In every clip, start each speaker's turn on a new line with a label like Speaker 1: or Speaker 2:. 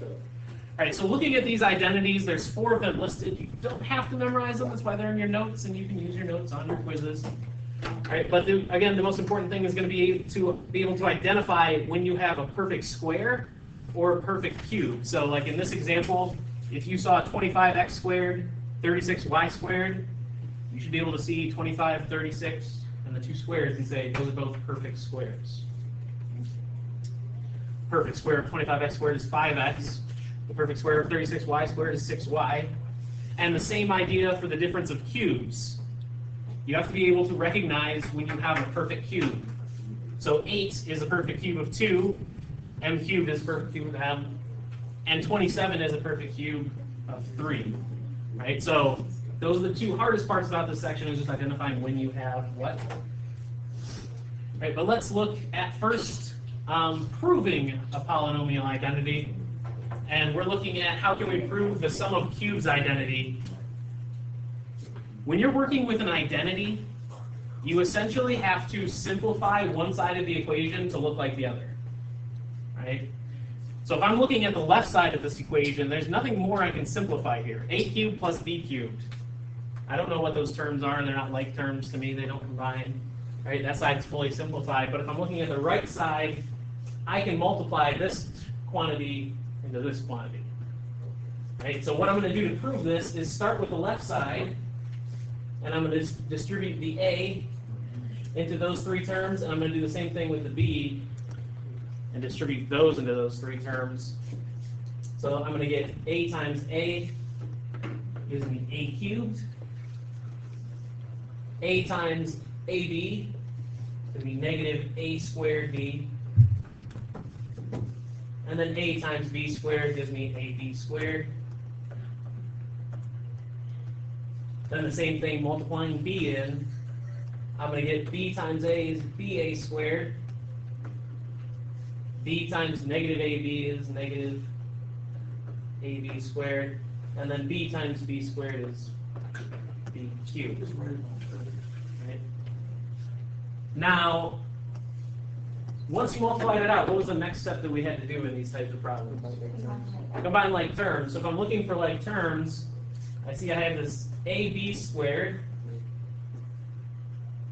Speaker 1: All right, so looking at these identities, there's 4 of them listed. You don't have to memorize them. That's why they're in your notes, and you can use your notes on your quizzes. All right, but again, the most important thing is going to be able to identify when you have a perfect square or a perfect cube. So like in this example, if you saw 25x squared, 36y squared, you should be able to see 25, 36, and the 2 squares and say those are both perfect squares. Perfect square of 25x squared is 5x. The perfect square of 36y squared is 6y. And the same idea for the difference of cubes. You have to be able to recognize when you have a perfect cube. So 8 is a perfect cube of 2, m cubed is a perfect cube of m, and 27 is a perfect cube of 3. Right? So those are the 2 hardest parts about this section, is just identifying when you have what. Right, but let's look at first proving a polynomial identity. And we're looking at how can we prove the sum of cubes identity. When you're working with an identity, you essentially have to simplify one side of the equation to look like the other. Right? So if I'm looking at the left side of this equation, there's nothing more I can simplify here. A cubed plus b cubed. I don't know what those terms are, and they're not like terms to me. They don't combine. Right? That side's fully simplified. But if I'm looking at the right side, I can multiply this quantity into this quantity. Right? So what I'm going to do to prove this is start with the left side, and I'm going to distribute the a into those 3 terms, and I'm going to do the same thing with the b and distribute those into those 3 terms. So I'm going to get a times a gives me a cubed. A times ab gives me negative a squared b. And then a times b squared gives me ab squared. Then the same thing, multiplying b in, I'm going to get b times a is ba squared. B times negative ab is negative ab squared. And then b times b squared is b cubed. Right? Now, once you multiply that out, what was the next step that we had to do in these types of problems? Combine like terms. So if I'm looking for like terms, I see I have this ab squared.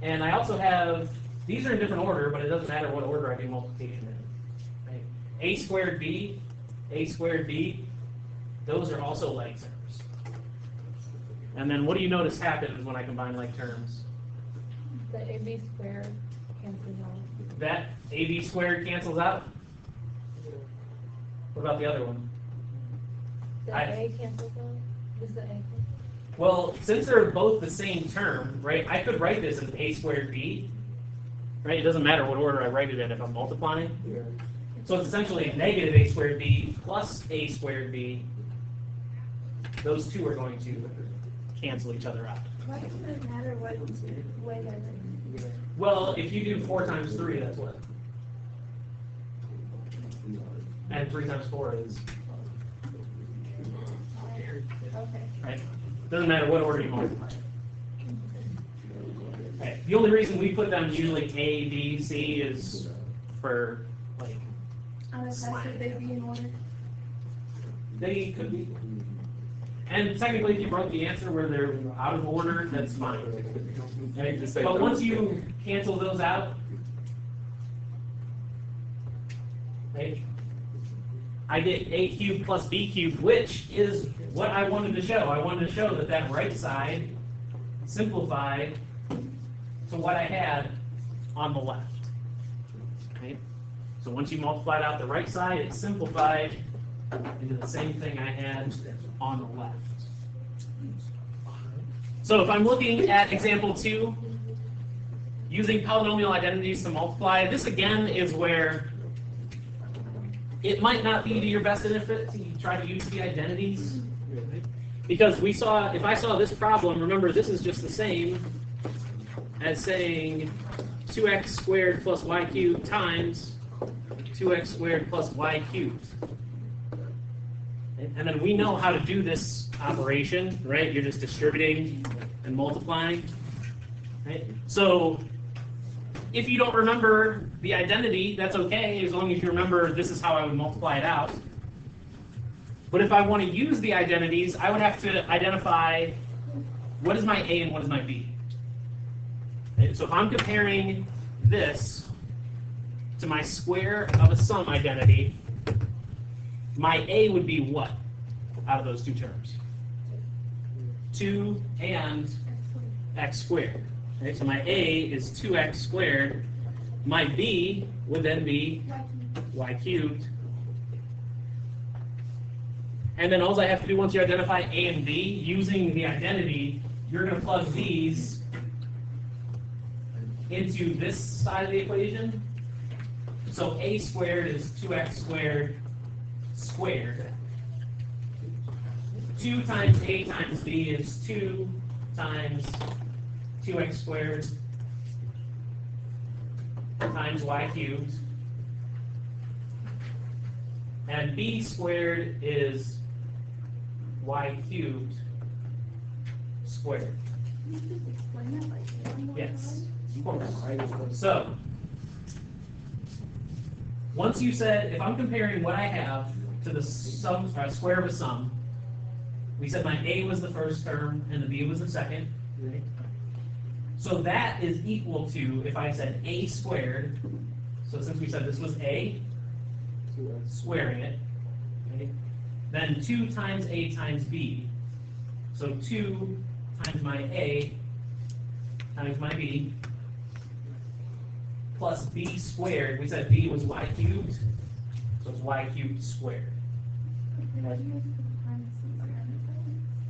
Speaker 1: And I also have, these are in different order, but it doesn't matter what order I do multiplication in. Right? A squared b, those are also like terms. And then what do you notice happens when I combine like terms?
Speaker 2: The ab squared cancels out.
Speaker 1: That ab squared cancels out? What about the other one?
Speaker 2: The a cancels out? Does the a cancel?
Speaker 1: Well, since they're both the same term, right, I could write this as a squared b, right? It doesn't matter what order I write it in if I'm multiplying. So it's essentially negative a squared b plus a squared b. Those 2 are going to cancel each other out.
Speaker 2: Why does it matter what way they're written?
Speaker 1: Well, if you do 4 times 3, that's what? And 3 times 4 is?
Speaker 2: Okay.
Speaker 1: Right? Doesn't matter what order you multiply. Right. The only reason we put them usually A, B, C is for like.
Speaker 2: Should they be in order?
Speaker 1: They could be. And technically, if you wrote the answer where they're out of order, that's fine. Right? But once you cancel those out, right, I get a cubed plus b cubed, which is what I wanted to show. I wanted to show that that right side simplified to what I had on the left. Right? So once you multiplied out the right side, it simplified into the same thing I had on the left. So if I'm looking at example 2, using polynomial identities to multiply, this again is where it might not be to your best benefit to try to use the identities. Because we saw, if I saw this problem, remember this is just the same as saying 2x squared plus y cubed times 2x squared plus y cubed. And then we know how to do this operation, right? You're just distributing and multiplying. Right? So if you don't remember the identity, that's okay, as long as you remember this is how I would multiply it out. But if I want to use the identities, I would have to identify what is my A and what is my B. Okay, so if I'm comparing this to my square of a sum identity, my A would be what out of those two terms? 2 and x squared. Okay, so my A is 2x squared. My B would then be y cubed. And then all I have to do once you identify A and B, using the identity, you're going to plug these into this side of the equation. So A squared is 2x squared squared. 2 times A times B is 2 times 2x squared times y cubed. And B squared is y cubed squared. Yes, of course. So, once you said, if I'm comparing what I have to the sum, square of a sum, we said my A was the first term and the B was the second. Right? So that is equal to, if I said A squared, so since we said this was A, squaring it, right? Then 2 times A times B. So 2 times my A times my B plus B squared. We said B was y cubed, so it's y cubed squared.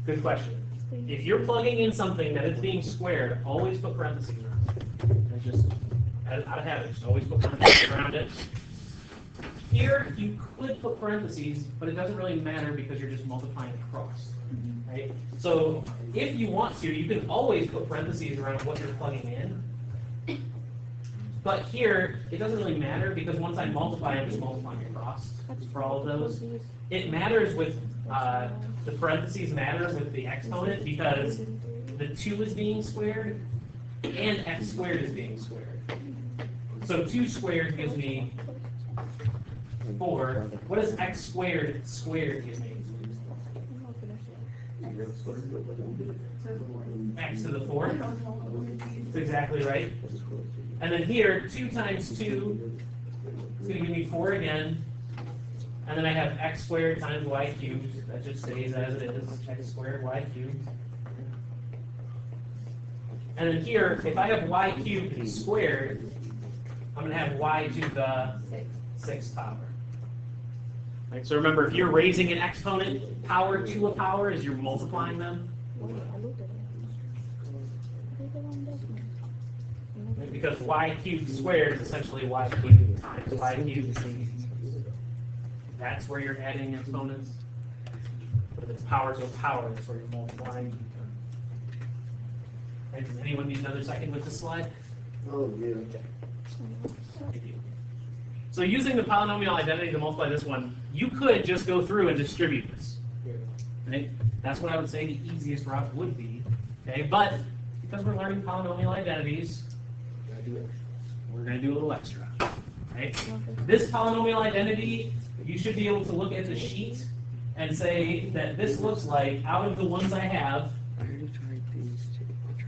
Speaker 1: Good question. If you're plugging in something that is being squared, always put parentheses around it. And just out of habit, just always put parentheses around it. Here, you could put parentheses, but it doesn't really matter because you're just multiplying across. Right? So if you want to, you can always put parentheses around what you're plugging in. But here, it doesn't really matter because once I multiply, I'm just multiplying across for all of those. It matters with, the parentheses matter with the exponent because the 2 is being squared and x squared is being squared. So 2 squared gives me 4. What does x squared squared give me? X to the 4th. That's exactly right. And then here, 2 times 2 is going to give me 4 again. And then I have x squared times y cubed. That just stays as it is. X squared y cubed. And then here, if I have y cubed squared, I'm going to have y to the 6th power. Right, so remember, if you're raising an exponent power to a power as you're multiplying them, right, because y cubed squared is essentially y cubed times y cubed. That's where you're adding exponents. But if it's power to a power, that's where you're multiplying. Right, does anyone need another second with this slide?
Speaker 3: Oh, yeah.
Speaker 1: Thank you. So using the polynomial identity to multiply this one, you could just go through and distribute this. Right? That's what I would say the easiest route would be. Okay, but because we're learning polynomial identities, we're going to do a little extra. Right? This polynomial identity, you should be able to look at the sheet and say that this looks like, out of the ones I have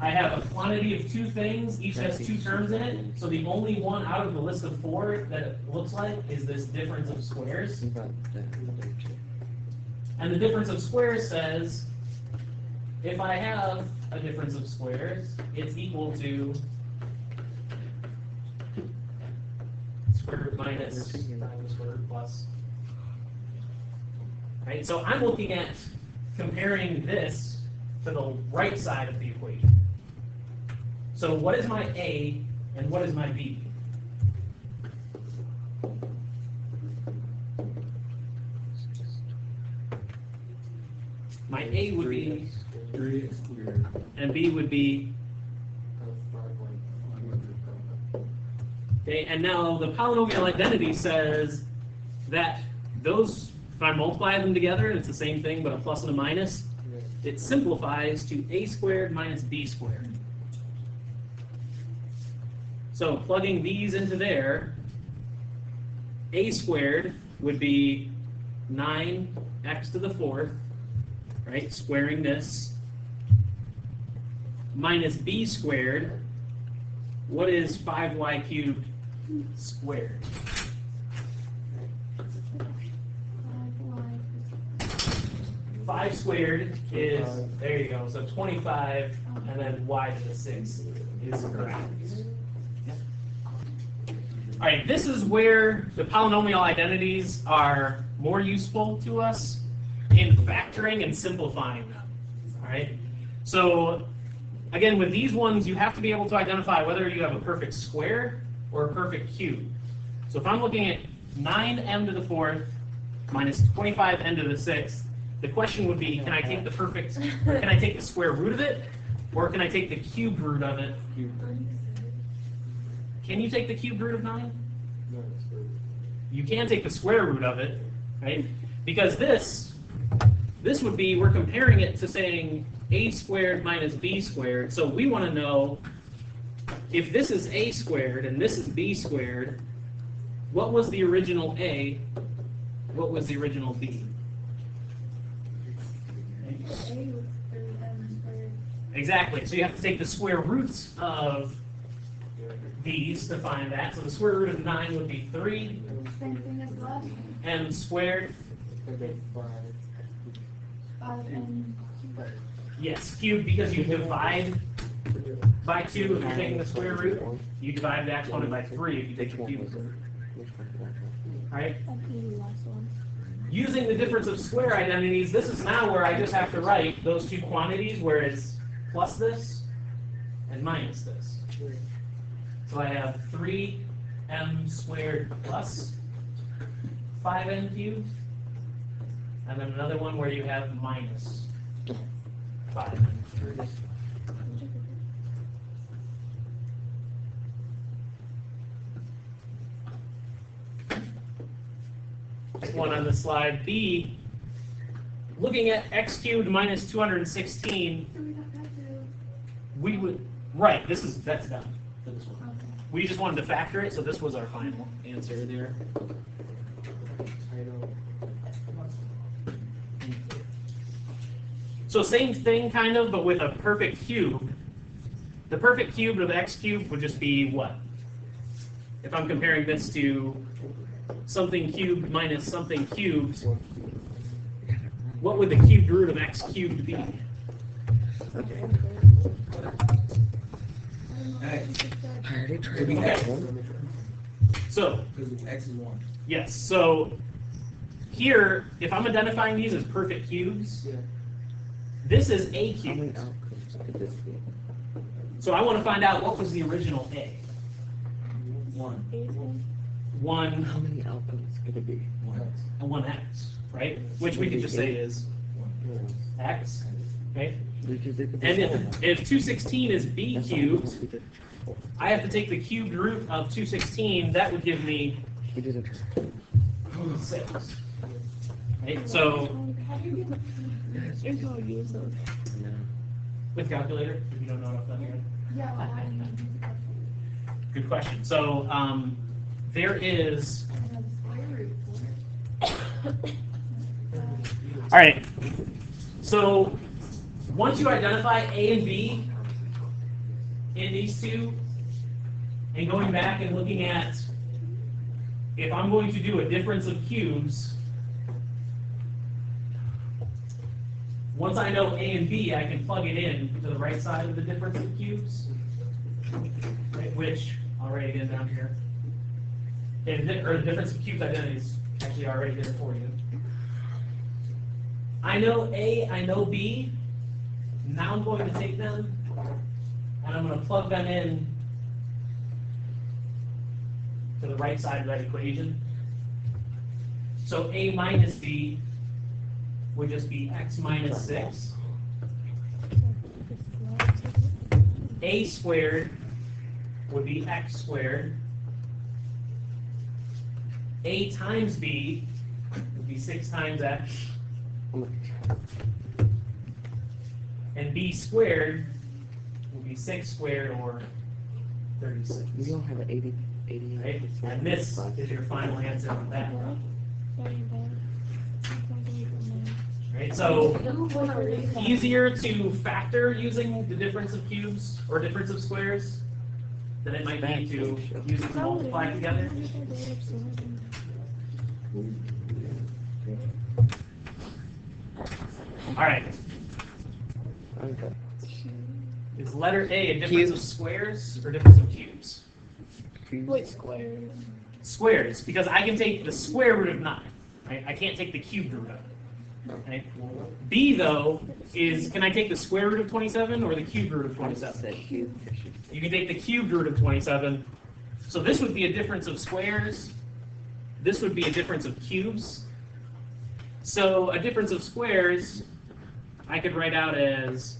Speaker 1: a quantity of 2 things, each has 2 terms in it, so the only one out of the list of 4 that it looks like is this difference of squares. And the difference of squares says, if I have a difference of squares, it's equal to square root minus times square root plus. Right, so I'm looking at comparing this to the right side of the equation. So what is my A and what is my B? My A would be
Speaker 3: 3x squared.
Speaker 1: and B would be, okay, and now the polynomial identity says that those, if I multiply them together, it's the same thing but a plus and a minus, it simplifies to A squared minus B squared. So plugging these into there, A squared would be 9x to the 4th, right, squaring this, minus b squared. What is 5y cubed squared? 5 squared is, there you go, so 25, and then y to the 6 is correct. Yep. All right, this is where the polynomial identities are more useful to us in factoring and simplifying them. All right, so again, with these ones, you have to be able to identify whether you have a perfect square or a perfect cube. So if I'm looking at 9m to the 4th minus 25n to the 6th, the question would be, can I take the perfect, or can I take the square root of it, or can I take the cubed root of it? Can you take the cubed root of 9? You can take the square root of it, right? Because this would be, we're comparing it to saying a squared minus b squared. So we want to know if this is a squared and this is b squared, what was the original a? What was the original b? Exactly. So you have to take the square roots of these to find that. So the square root of 9 would be 3.
Speaker 2: Same thing as last one.
Speaker 1: M squared.
Speaker 2: 5n.
Speaker 1: Yes, cubed, because you divide by 2 if you're taking the square root. You divide the exponent by 3 if you take the cube root. Right? Using the difference of square identities, this is now where I just have to write those two quantities where it's plus this and minus this. So I have 3m squared plus 5n cubed, and then another one where you have minus 5n cubed. One on the slide, B, looking at x cubed minus 216, we would, right, that's done for this one. We just wanted to factor it, so this was our final answer there. So same thing kind of, but with a perfect cube. The perfect cube of x cubed would just be what? If I'm comparing this to something cubed minus something cubed, what would the cubed root of x cubed be?
Speaker 4: Okay.
Speaker 1: So,
Speaker 3: Because x is 1.
Speaker 1: yes, so here, if I'm identifying these as perfect cubes, this is a
Speaker 4: How many
Speaker 1: cube.
Speaker 4: outcomes could this be?
Speaker 1: So I want to find out what was the original a.
Speaker 3: 1.
Speaker 1: 1
Speaker 4: How many outcomes could it be?
Speaker 3: 1x.
Speaker 1: and 1x, right? Which we could just say is
Speaker 3: 1.
Speaker 1: x, okay?
Speaker 4: Because it could be
Speaker 1: And
Speaker 4: seven.
Speaker 1: if 216 is b
Speaker 4: That's
Speaker 1: cubed,
Speaker 4: what we did.
Speaker 1: I have to take the cubed root of 216. That would give me
Speaker 4: We didn't.
Speaker 1: 6. Right? So with calculator, if you don't know what I'm here.
Speaker 2: Yeah, well, I didn't know.
Speaker 1: Good question. So there is.
Speaker 2: I know the square root.
Speaker 1: All right. So once you identify a and b in these two, and going back and looking at if I'm going to do a difference of cubes, once I know a and b, I can plug it in to the right side of the difference of cubes, right, which I'll write again down here. Or the difference of cubes identities, actually I already did it for you. I know A, I know B. Now I'm going to take them and I'm going to plug them in to the right side of that equation. So A minus B would just be x minus 6. A squared would be x squared. A times B would be 6 times x. And b squared would be 6 squared, or 36.
Speaker 4: We don't have an 80.
Speaker 1: Right? And this is your final answer on that one. Right? So easier to factor using the difference of cubes or difference of squares than it might be to use it to multiply together. All right.
Speaker 4: Okay.
Speaker 1: Is letter A a difference of squares or difference of cubes?
Speaker 2: Wait, square.
Speaker 1: Squares, because I can take the square root of 9. Right? I can't take the cube root of it. Right? B, though, is can I take the square root of 27 or the cube root of 27? You can take the cube root of 27. So this would be a difference of squares. This would be a difference of cubes. So a difference of squares, I could write out as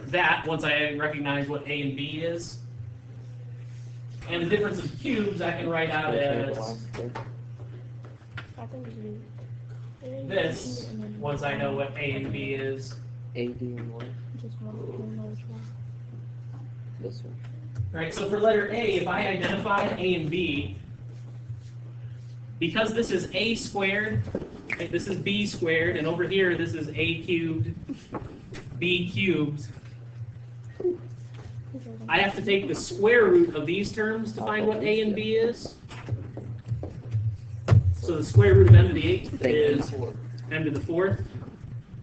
Speaker 1: that once I recognize what A and B is. And the difference of cubes, I can write out as this once I know what A and B is.
Speaker 4: AD and what? This one.
Speaker 1: Right, so for letter A, if I identify A and B, because this is A squared, right, this is B squared, and over here this is A cubed, B cubed, I have to take the square root of these terms to find what A and B is. So the square root of n to the 8th is n to the 4th.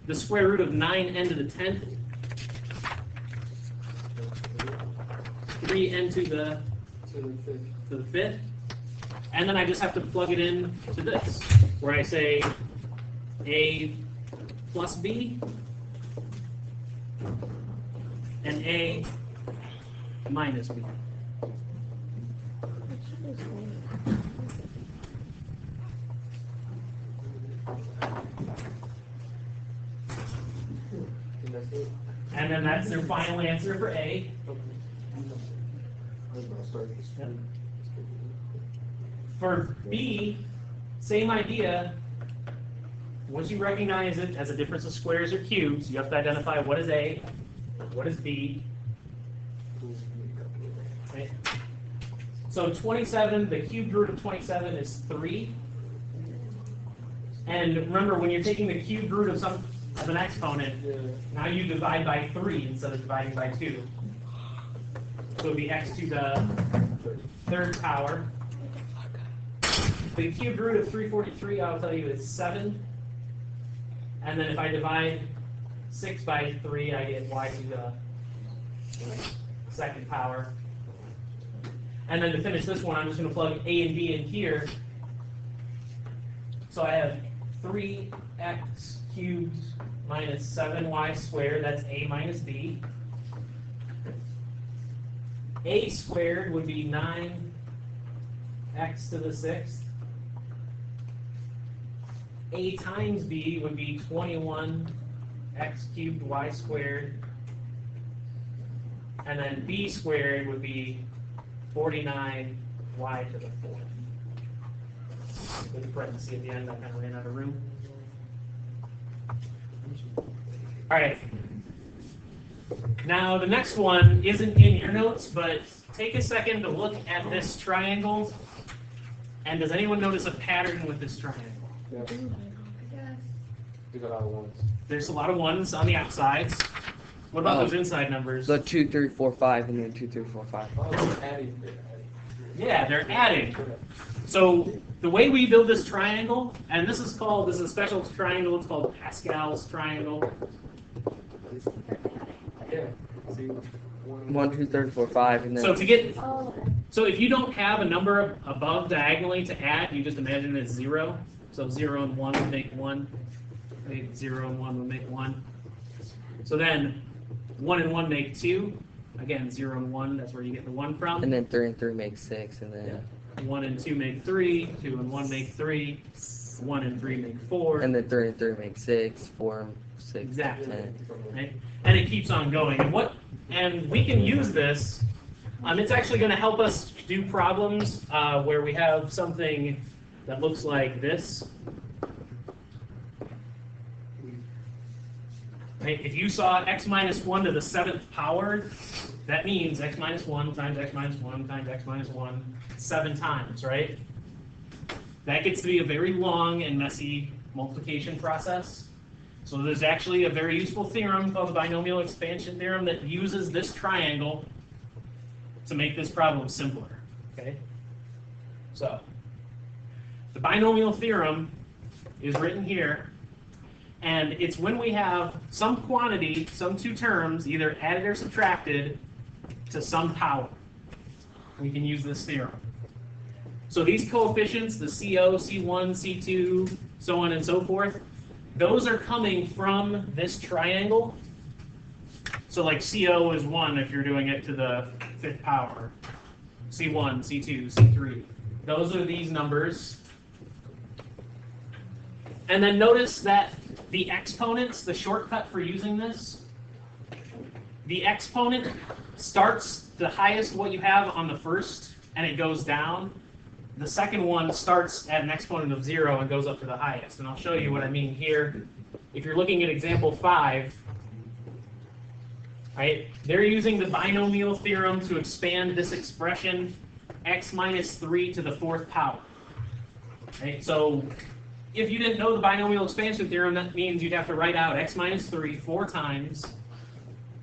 Speaker 1: The square root of 9n to the 10th, 3n to the 5th. And then I just have to plug it in to this, where I say A plus B and A minus B. And then that's their final answer for A. Yep. For B, same idea. Once you recognize it as a difference of squares or cubes, you have to identify what is A, what is B. Okay. So 27, the cubed root of 27 is 3. And remember, when you're taking the cubed root of an exponent, now you divide by 3 instead of dividing by 2. So it would be x to the 3rd power. The cubed root of 343, I'll tell you, is 7. And then if I divide 6 by 3, I get y to the 2nd power. And then to finish this one, I'm just going to plug A and B in here. So I have 3x cubed minus 7y squared, that's A minus B. A squared would be 9x to the 6th. A times B would be 21x cubed y squared. And then B squared would be 49y to the 4th. With the parenthesis at the end, I kind of ran out of room. All right. Now, the next one isn't in your notes, but take a second to look at this triangle. And does anyone notice a pattern with this triangle?
Speaker 3: Yeah. There's a lot of ones.
Speaker 1: There's a lot of ones on the outsides. What about those inside numbers?
Speaker 4: The 2, 3, 4, 5, and then 2, 3, 4, 5.
Speaker 3: Oh, they're adding.
Speaker 1: Yeah, they're adding. So the way we build this triangle, and this is a special triangle, it's called Pascal's triangle.
Speaker 3: Yeah. See,
Speaker 4: 1, 2, 3, 4, 5, and then.
Speaker 1: So if you don't have a number above diagonally to add, you just imagine it's 0. So 0 and 1 would make 1. 0 and 1 would make 1. So then 1 and 1 make 2. Again, 0 and 1, that's where you get the 1 from.
Speaker 4: And then 3 and 3 make 6, and then.
Speaker 1: 1 and 2 make 3. 2 and 1 make 3. 1 and 3 make 4.
Speaker 4: And then 3 and 3 make 6. 4 and 6
Speaker 1: Exactly.
Speaker 4: 10.
Speaker 1: Right? And it keeps on going. And we can use this. It's actually going to help us do problems where we have something that looks like this. Right? If you saw x minus 1 to the 7th power, that means x minus 1 times x minus 1 times x minus 1 7 times, right? That gets to be a very long and messy multiplication process. So there's actually a very useful theorem called the binomial expansion theorem that uses this triangle to make this problem simpler. Okay? So the binomial theorem is written here, and it's when we have some quantity, some two terms, either added or subtracted to some power. We can use this theorem. So these coefficients, the CO, C1, C2, so on and so forth, those are coming from this triangle. So like CO is 1 if you're doing it to the 5th power. C1, C2, C3. Those are these numbers. And then notice that the exponents, the shortcut for using this, the exponent starts the highest what you have on the first, and it goes down. The second one starts at an exponent of 0 and goes up to the highest. And I'll show you what I mean here. If you're looking at example 5, right, they're using the binomial theorem to expand this expression x minus 3 to the 4th power. Right? So if you didn't know the binomial expansion theorem, that means you'd have to write out x minus 3 4 times,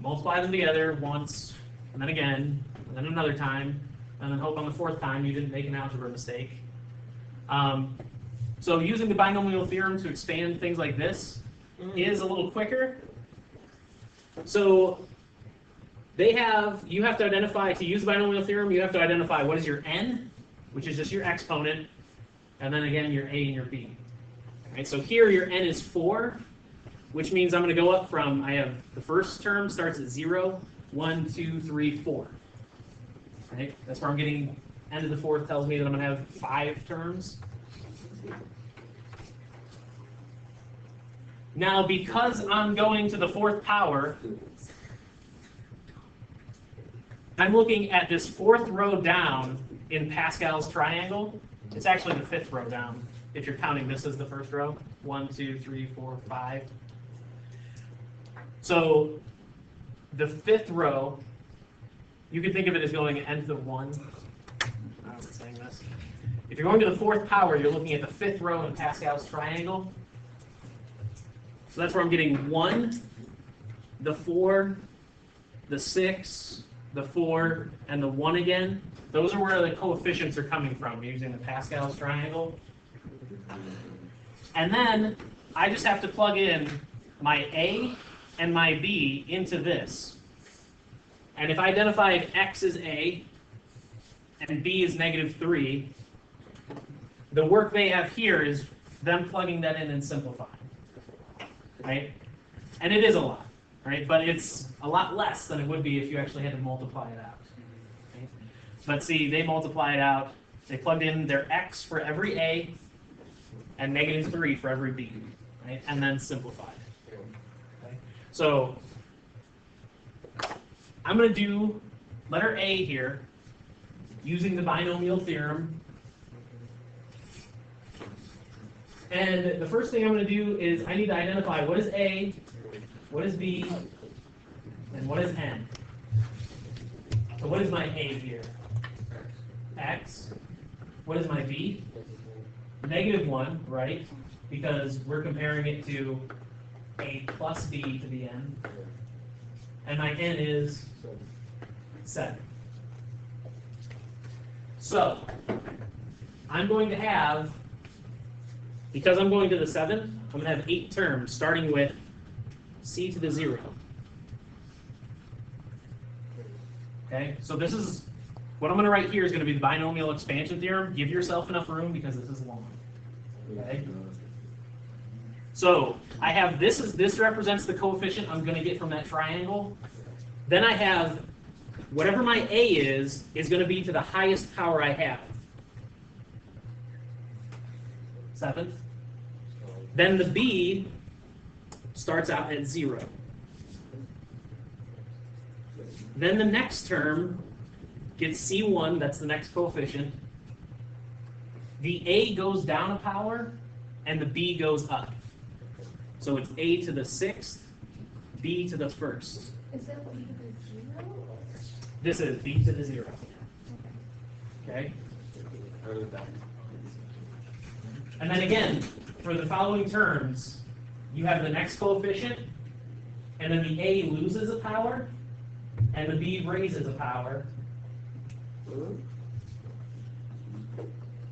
Speaker 1: multiply them together once, and then again, and then another time, and then hope on the 4th time you didn't make an algebra mistake. So using the binomial theorem to expand things like this is a little quicker. So you have to identify, to use the binomial theorem, you have to identify what is your n, which is just your exponent, and then again your a and your b. Right, so here your n is 4, which means I'm going to go up from, I have the first term starts at 0, 1, 2, 3, 4. Right? That's where I'm getting n to the 4th tells me that I'm going to have 5 terms. Now, because I'm going to the 4th power, I'm looking at this 4th row down in Pascal's triangle. It's actually the 5th row down, if you're counting this as the first row. 1, 2, 3, 4, 5. So the 5th row, you can think of it as going n to the 1. I don't know saying this. If you're going to the 4th power, you're looking at the 5th row in Pascal's triangle. So that's where I'm getting 1, the 4, the 6, the 4, and the 1 again. Those are where the coefficients are coming from using the Pascal's triangle. And then I just have to plug in my A and my B into this. And if I identified X as A and B is -3, the work they have here is them plugging that in and simplifying. Right? And it is a lot, right? But it's a lot less than it would be if you actually had to multiply it out. Right? But see, they multiply it out. They plugged in their X for every A and -3 for every B, right? And then simplified. Okay? So I'm going to do letter A here using the binomial theorem. And the first thing I'm going to do is I need to identify what is A, what is B, and what is N. So what is my A here? X. What is my B? -1, right? Because we're comparing it to A plus B to the N. And my N is 7. So I'm going to have, because I'm going to the 7th, I'm going to have 8 terms, starting with C to the 0. Okay, so this is, what I'm going to write here is going to be the binomial expansion theorem. Give yourself enough room because this is long. Okay? So I have this represents the coefficient I'm going to get from that triangle. Then I have whatever my A is going to be to the highest power I have. 7th. Then the B starts out at 0. Then the next term gets C1, that's the next coefficient. The A goes down a power, and the B goes up. So it's A to the 6th, B to the 1st.
Speaker 2: Is that B to the 0?
Speaker 1: This is B to the 0. Okay? And then again, for the following terms, you have the next coefficient, and then the a loses a power, and the b raises a power.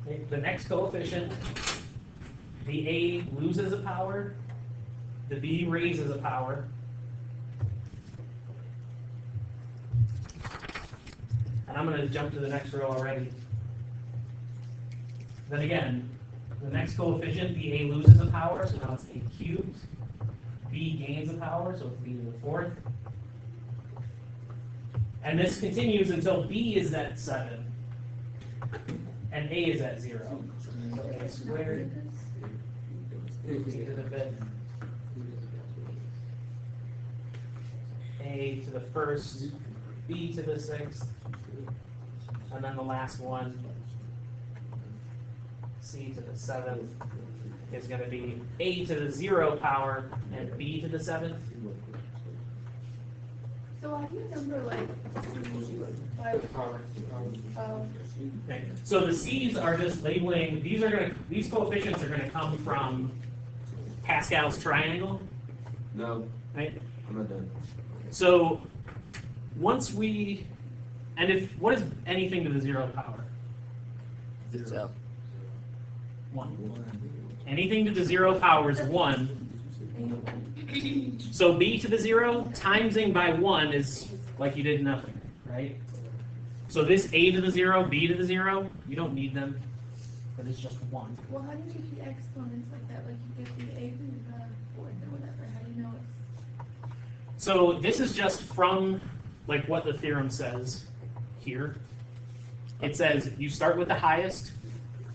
Speaker 1: Okay, the next coefficient, the a loses a power, the b raises a power. And I'm going to jump to the next row already. Then again, the next coefficient, the a loses a power, so now it's a cubed. B gains a power, so it's b to the fourth. And this continues until b is at 7, and a is at 0. So a squared, b to the fifth, a to the first, b to the sixth, and then the last one, c to the seventh, is going to be a to the 0 power and b to the 7th.
Speaker 2: So how do you number like
Speaker 1: Okay. So the c's are just labeling. These coefficients are going to come from Pascal's triangle.
Speaker 3: No,
Speaker 1: Right.
Speaker 3: I'm not done.
Speaker 1: So once what is anything to the 0 power?
Speaker 4: So
Speaker 1: 1. Anything to the 0 power is 1. So b to the 0 timesing by 1 is like you did nothing, right? So this a to the 0, b to the 0, you don't need them, but it's just 1.
Speaker 2: well, how do you get the exponents like that? Like you get the a to the fourth or whatever. How do you know it's
Speaker 1: So this is just from like what the theorem says here. It says you start with the highest,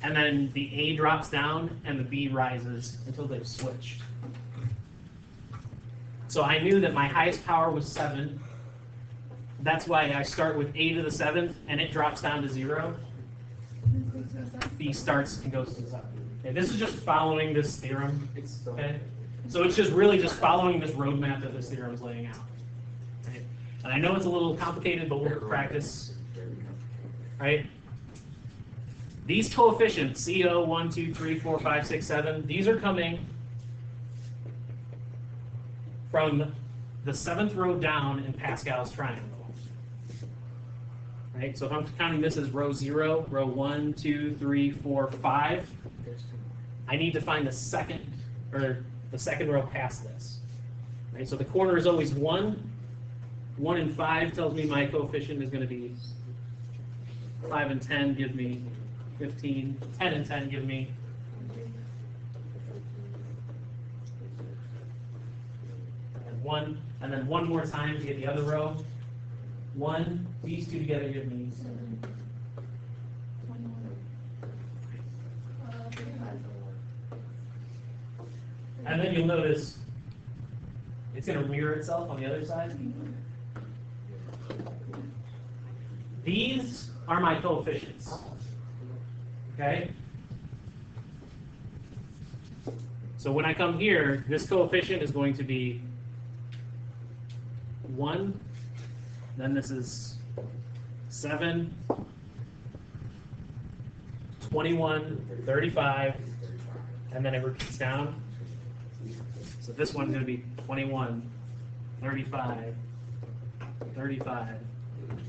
Speaker 1: and then the a drops down and the b rises until they've switched. So I knew that my highest power was 7. That's why I start with a to the 7th, and it drops down to 0. B starts and goes to the 7th. Okay, this is just following this theorem. Okay, so it's just really just following this roadmap that this theorem is laying out. Okay? And I know it's a little complicated, but we'll practice. Right? These coefficients, CO, 1, 2, 3, 4, 5, 6, 7, these are coming from the 7th row down in Pascal's triangle. Right? So if I'm counting this as row 0, row 1, 2, 3, 4, 5, I need to find the second row past this. Right? So the corner is always 1. 1 and 5 tells me my coefficient is going to be 5 and 10 give me 15. 10 and 10 give me 1, and then one more time to get the other row. 1, these two together give me
Speaker 2: 21.
Speaker 1: And then you'll notice it's going to mirror itself on the other side. These are my coefficients. Okay? So when I come here, this coefficient is going to be 1. Then this is 7, 21, 35, and then it repeats down. So this one's going to be 21, 35, 35,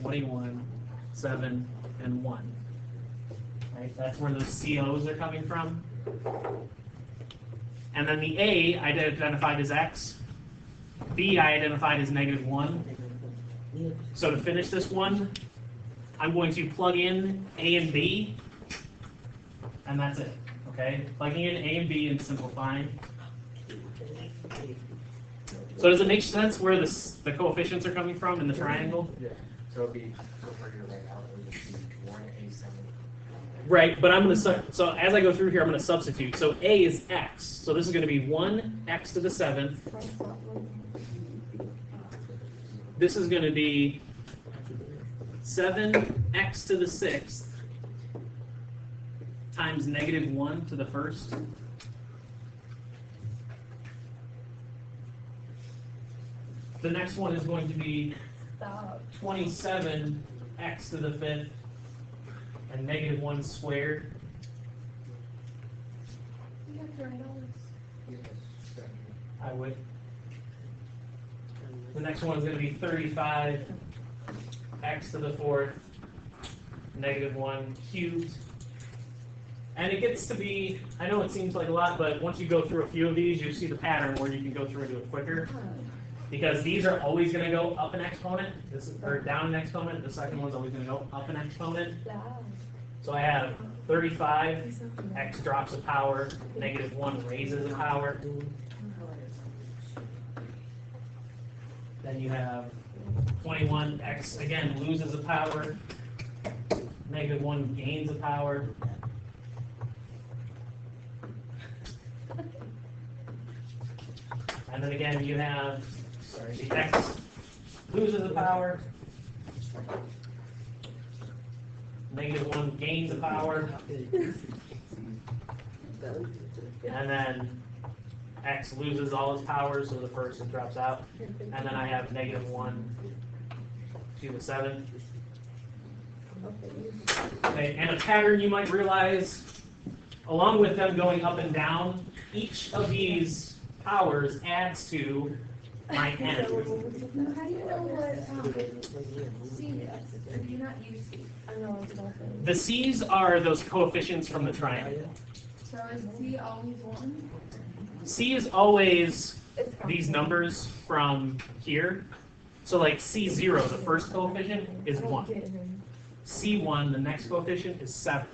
Speaker 1: 21, 7, and 1. Right? That's where those COs are coming from. And then the A I identified as X. B I identified as -1. So to finish this one, I'm going to plug in A and B, and that's it. Okay? Plugging in A and B and simplifying. So does it make sense where the coefficients are coming from in the triangle?
Speaker 3: Yeah. So it'll be over here right now. It'll just be 1A7.
Speaker 1: Right, but I'm going to, so as I go through here, I'm going to substitute. So A is X. So this is going to be 1x to the 7th. This is going to be 7x to the 6th times -1 to the 1st. The next one is going to be 27x to the 5th and -1 squared.
Speaker 2: You have to write all this.
Speaker 1: I would. The next one is going to be 35 x to the fourth negative 1 cubed. And it gets to be, I know it seems like a lot, but once you go through a few of these, you see the pattern where you can go through and do it quicker. Because these are always going to go up an exponent, or down an exponent. The second one's always going to go up an exponent. So I have 35, x drops a power, negative 1 raises a power. Then you have 21, x again loses a power, negative 1 gains a power. And then again you have, sorry, the x loses a power, negative 1 gains a power, and then x loses all its powers, so the first it drops out. And then I have negative 1 to the 7th. Okay, and a pattern you might realize, along with them going up and down, each of these powers adds to my n.
Speaker 2: How do you know what C is? Or do you not use C? I know it's nothing.
Speaker 1: The c's are those coefficients from the triangle.
Speaker 2: So is C always 1?
Speaker 1: C is always these numbers from here. So like C0, the first coefficient, is 1. C1, the next coefficient, is 7.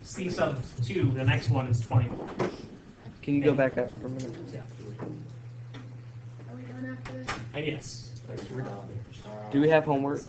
Speaker 1: C sub 2, the next one, is 21.
Speaker 4: Can you go back up for a minute?
Speaker 1: Yeah.
Speaker 2: Are we done after this?
Speaker 1: And yes.
Speaker 4: Do we have homework?